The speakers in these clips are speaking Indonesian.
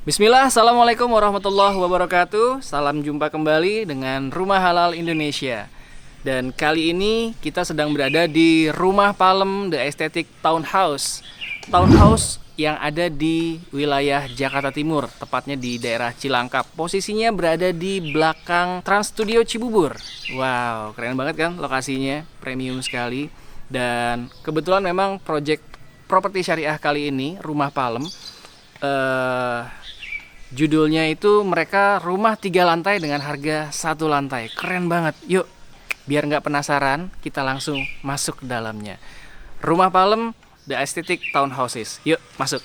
Bismillah, Assalamualaikum warahmatullahi wabarakatuh. Salam jumpa kembali dengan Rumah Halal Indonesia. Dan kali ini kita sedang berada di Rumah Palem The Aesthetic Townhouse. Townhouse yang ada di wilayah Jakarta Timur, tepatnya di daerah Cilangkap. Posisinya berada di belakang Trans Studio Cibubur. Wow, keren banget kan lokasinya, premium sekali. Dan kebetulan memang project properti syariah kali ini, Rumah Palem, judulnya itu mereka rumah 3 lantai dengan harga 1 lantai. Keren banget. Yuk, biar nggak penasaran, kita langsung masuk ke dalamnya. Rumah Palem The Aesthetic Townhouses. Yuk, masuk.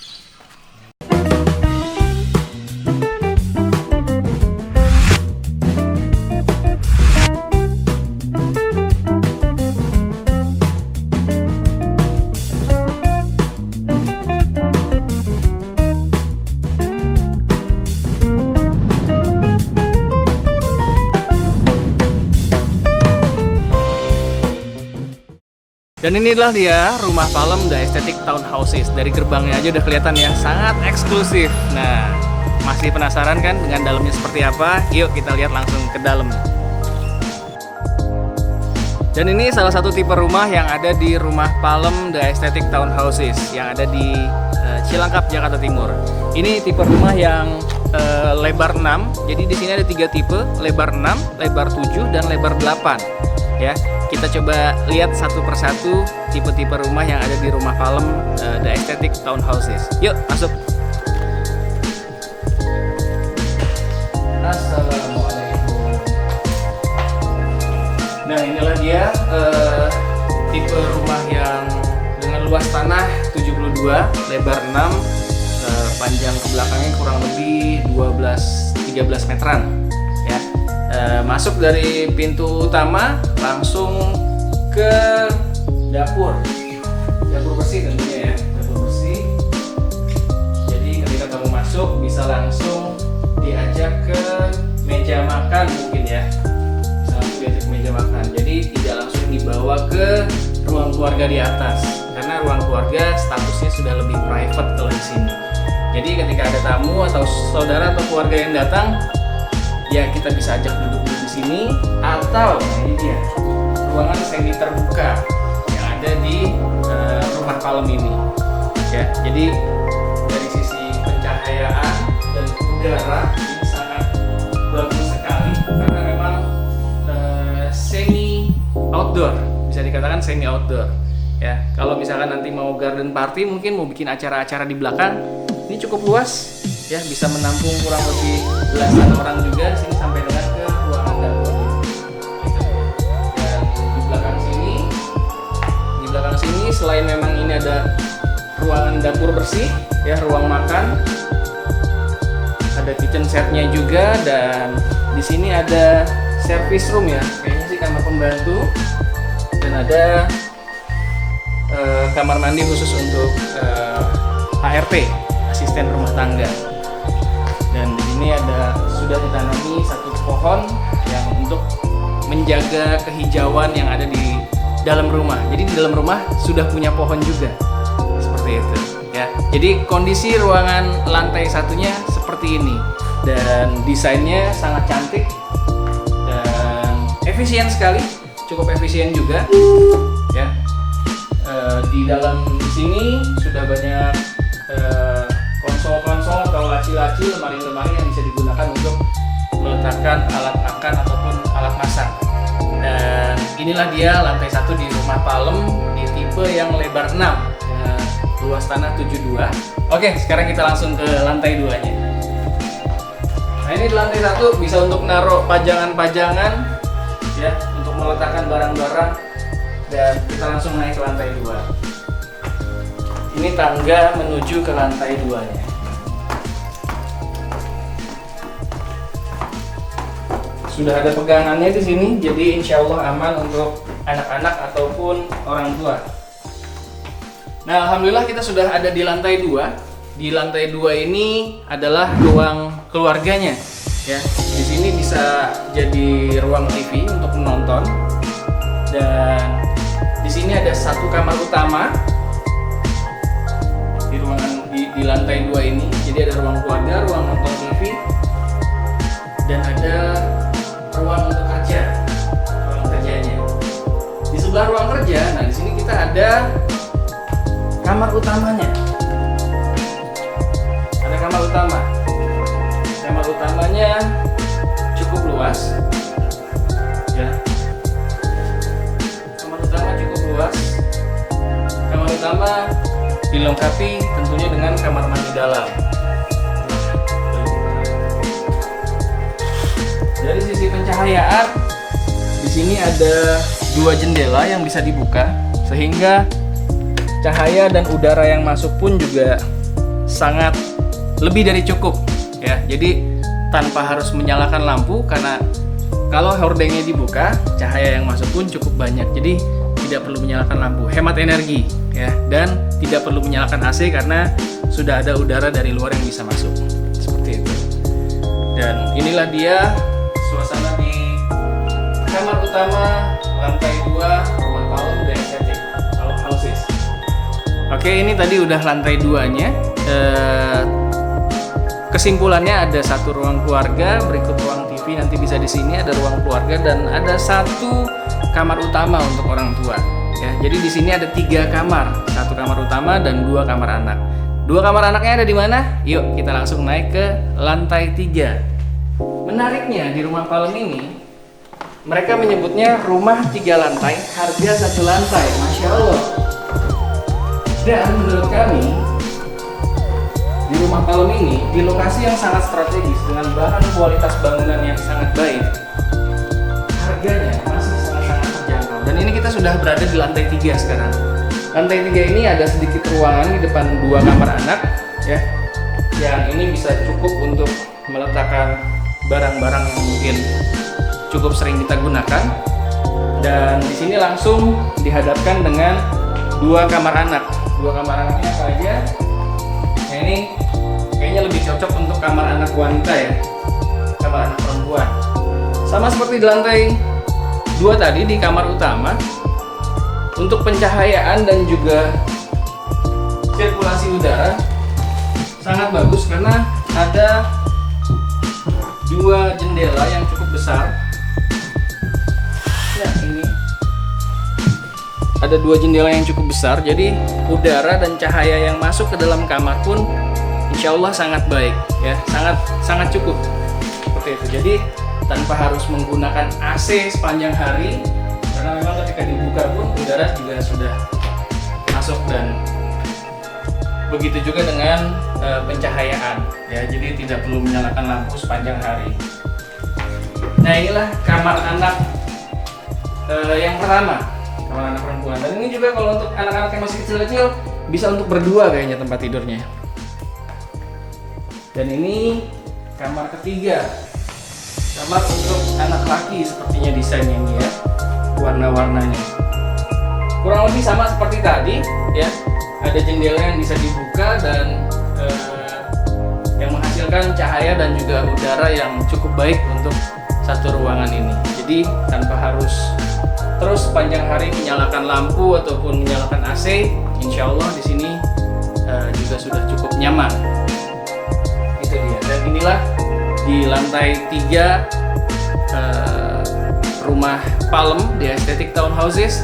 Dan inilah dia Rumah Palem The Aesthetic Townhouses. Dari gerbangnya aja udah kelihatan ya, sangat eksklusif. Nah, masih penasaran kan dengan dalamnya seperti apa? Yuk kita lihat langsung ke dalam. Dan ini salah satu tipe rumah yang ada di Rumah Palem The Aesthetic Townhouses yang ada di Cilangkap, Jakarta Timur. Ini tipe rumah yang lebar 6. Jadi di sini ada 3 tipe, lebar 6, lebar 7, dan lebar 8. Ya, kita coba lihat satu persatu tipe-tipe rumah yang ada di Rumah Palem The Aesthetic Townhouses. Yuk, masuk. Assalamualaikum. Nah, inilah dia tipe rumah yang dengan luas tanah 72, lebar 6, panjang ke belakangnya kurang lebih 12-13 meteran. Ya. Masuk dari pintu utama langsung ke dapur bersih tentunya ya, dapur bersih. Jadi ketika kamu masuk bisa langsung diajak ke meja makan mungkin ya, bisa langsung diajak ke meja makan. Jadi tidak langsung dibawa ke ruang keluarga di atas, karena ruang keluarga statusnya sudah lebih private kalau di sini. Jadi ketika ada tamu atau saudara atau keluarga yang datang, ya kita bisa ajak duduk di sini, atau ini dia ruangan semi terbuka yang ada di Rumah Palem ini. Ya, jadi dari sisi pencahayaan dan udara ini sangat bagus sekali karena memang semi outdoor, bisa dikatakan semi outdoor. Ya, kalau misalkan nanti mau garden party, mungkin mau bikin acara-acara di belakang, ini cukup luas. Ya, bisa menampung kurang lebih belasan orang juga di sini sampai dengan ke ruangan dapur. Dan di belakang sini selain memang ini ada ruangan dapur bersih, ya ruang makan, ada kitchen setnya juga, dan di sini ada service room ya, kayaknya sih kamar pembantu, dan ada kamar mandi khusus untuk ART, asisten rumah tangga. Dan di sini sudah ditanami 1 pohon yang untuk menjaga kehijauan yang ada di dalam rumah. Jadi di dalam rumah sudah punya pohon juga, seperti itu ya. Jadi kondisi ruangan lantai 1-nya seperti ini, dan desainnya sangat cantik dan efisien sekali, cukup efisien juga ya. Di dalam sini sudah banyak konsol-konsol atau laci-laci, lemari-lemari yang bisa digunakan untuk meletakkan alat makan ataupun alat masak. Dan inilah dia lantai 1 di Rumah Palem di tipe yang lebar 6 dengan luas tanah 72. Oke, sekarang kita langsung ke lantai 2-nya. Nah, ini di lantai 1 bisa untuk naruh pajangan-pajangan ya, untuk meletakkan barang-barang, dan kita langsung naik ke lantai 2. Ini tangga menuju ke lantai 2-nya. Sudah ada pegangannya di sini, jadi insya Allah aman untuk anak-anak ataupun orang tua. Nah, alhamdulillah kita sudah ada di lantai 2. Di lantai 2 ini adalah ruang keluarganya. Ya, di sini bisa jadi ruang TV untuk menonton, dan di sini ada 1 kamar utama di ruangan di lantai 2 ini. Jadi ada ruang keluarga ada kamar utamanya. Ada kamar utama. Kamar utamanya cukup luas. Ya. Kamar utama cukup luas. Kamar utama dilengkapi tentunya dengan kamar mandi dalam. Dari sisi pencahayaan, di sini ada 2 jendela yang bisa dibuka sehingga cahaya dan udara yang masuk pun juga sangat lebih dari cukup ya. Jadi tanpa harus menyalakan lampu, karena kalau hordengnya dibuka, cahaya yang masuk pun cukup banyak. Jadi tidak perlu menyalakan lampu, hemat energi ya, dan tidak perlu menyalakan AC karena sudah ada udara dari luar yang bisa masuk. Seperti itu. Dan inilah dia suasana di kamar utama lantai 2 rumah Palem The Aesthetic Townhouses. Oke, ini tadi udah lantai 2-nya. Kesimpulannya ada 1 ruang keluarga, berikut ruang TV, nanti bisa di sini ada ruang keluarga, dan ada 1 kamar utama untuk orang tua. Ya, jadi di sini ada 3 kamar, 1 kamar utama dan 2 kamar anak. 2 kamar anaknya ada di mana? Yuk kita langsung naik ke lantai 3. Menariknya di rumah Palem ini, mereka menyebutnya rumah 3 lantai, harga 1 lantai. Masya Allah. Dan menurut kami, di rumah Palem ini di lokasi yang sangat strategis dengan bahan kualitas bangunan yang sangat baik, harganya masih sangat-sangat terjangkau. Dan ini kita sudah berada di lantai 3 sekarang. Lantai 3 ini ada sedikit ruangan di depan 2 kamar anak ya, yang ini bisa cukup untuk meletakkan barang-barang yang mungkin cukup sering kita gunakan. Dan di sini langsung dihadapkan dengan 2 kamar anak. 2 kamar anaknya apa aja? Nah, ini kayaknya lebih cocok untuk kamar anak wanita ya, kamar anak perempuan. Sama seperti di lantai 2 tadi di kamar utama, untuk pencahayaan dan juga sirkulasi udara sangat bagus karena ada 2 jendela yang cukup besar. Nah, ini ada 2 jendela yang cukup besar, jadi udara dan cahaya yang masuk ke dalam kamar pun insya Allah sangat baik ya, sangat cukup seperti itu. Jadi tanpa harus menggunakan AC sepanjang hari, karena memang ketika dibuka pun udara juga sudah masuk, dan begitu juga dengan pencahayaan ya, jadi tidak perlu menyalakan lampu sepanjang hari. Nah, inilah kamar anak yang pertama, kamar anak perempuan. Dan ini juga kalau untuk anak-anak yang masih kecil-kecil bisa untuk berdua kayaknya tempat tidurnya. Dan ini kamar ketiga, kamar untuk anak laki, sepertinya desainnya ini ya, warna-warnanya kurang lebih sama seperti tadi ya. Ada jendela yang bisa dibuka dan yang menghasilkan cahaya dan juga udara yang cukup baik untuk satu ruangan ini. Jadi tanpa harus terus sepanjang hari menyalakan lampu ataupun menyalakan AC, insya Allah di sini juga sudah cukup nyaman. Itu dia. Dan inilah di lantai 3 rumah Palem The Aesthetic Townhouses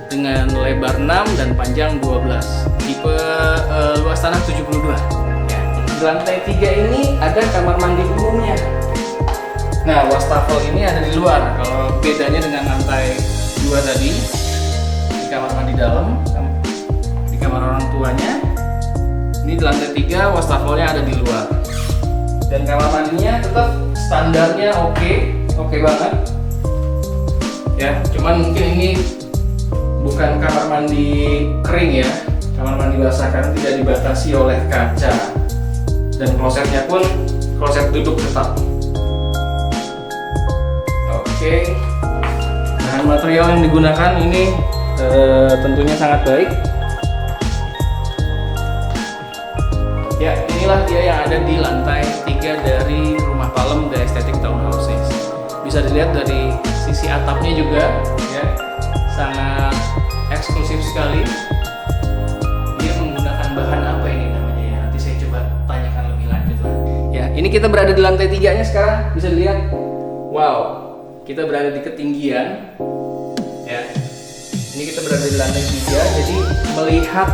dengan lebar 6 dan panjang 12, tipe luas tanah 72 ya. Di lantai 3 ini ada kamar mandi umumnya. Nah, wastafel ini ada di luar. Kalau bedanya dengan lantai 2 tadi, di kamar mandi dalam, di kamar orang tuanya, ini di lantai 3 wastafelnya ada di luar. Dan kamar mandinya tetap standarnya oke banget ya. Cuman mungkin ini bukan kamar mandi kering ya, kamar mandi basah, karena tidak dibatasi oleh kaca, dan klosetnya pun kloset duduk tetap. Oke. Bahan material yang digunakan ini tentunya sangat baik ya. Inilah dia yang ada di lantai 3 dari rumah Palem The Aesthetic Townhouses. Bisa dilihat dari sisi atapnya juga ya, sangat eksklusif sekali. Dia menggunakan bahan apa ini namanya ya, nanti saya coba tanyakan lebih lanjut lah ya. Ini kita berada di lantai 3 nya sekarang, bisa dilihat. Wow, kita berada di ketinggian ya, Ini kita berada di lantai 3, jadi melihat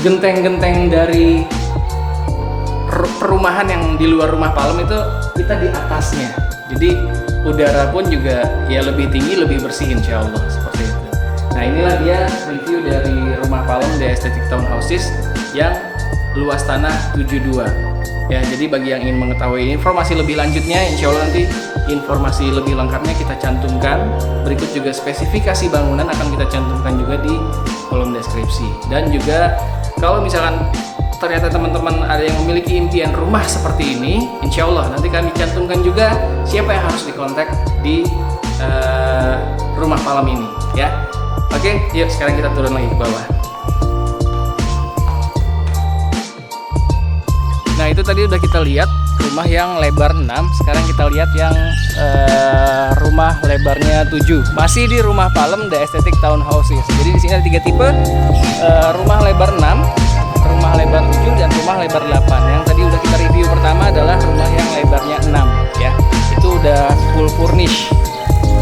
genteng-genteng dari perumahan yang di luar rumah Palem itu kita di atasnya. Jadi udara pun juga ya lebih tinggi, lebih bersih insya Allah seperti itu. Nah inilah dia review dari rumah Palem The Aesthetic Townhouses yang luas tanah 72. Ya, jadi bagi yang ingin mengetahui informasi lebih lanjutnya, insya Allah nanti informasi lebih lengkapnya kita cantumkan. Berikut juga spesifikasi bangunan akan kita cantumkan juga di kolom deskripsi. Dan juga kalau misalkan ternyata teman-teman ada yang memiliki impian rumah seperti ini, insya Allah nanti kami cantumkan juga siapa yang harus dikontak di rumah Palem ini, ya. Oke, yuk sekarang kita turun lagi ke bawah. Nah itu tadi udah kita lihat rumah yang lebar 6, sekarang kita lihat yang rumah lebarnya 7. Masih di rumah Palem The Aesthetic Townhouses. Jadi di sini ada 3 tipe, rumah lebar 6, rumah lebar 7, dan rumah lebar 8. Yang tadi udah kita review pertama adalah rumah yang lebarnya 6 ya. Itu udah full furnish,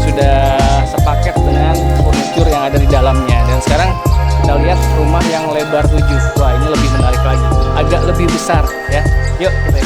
sudah sepaket dengan furniture yang ada di dalamnya. Dan sekarang kita lihat rumah yang lebar 7. Wah ini lebih menarik lagi, agak lebih besar ya. Yuk kita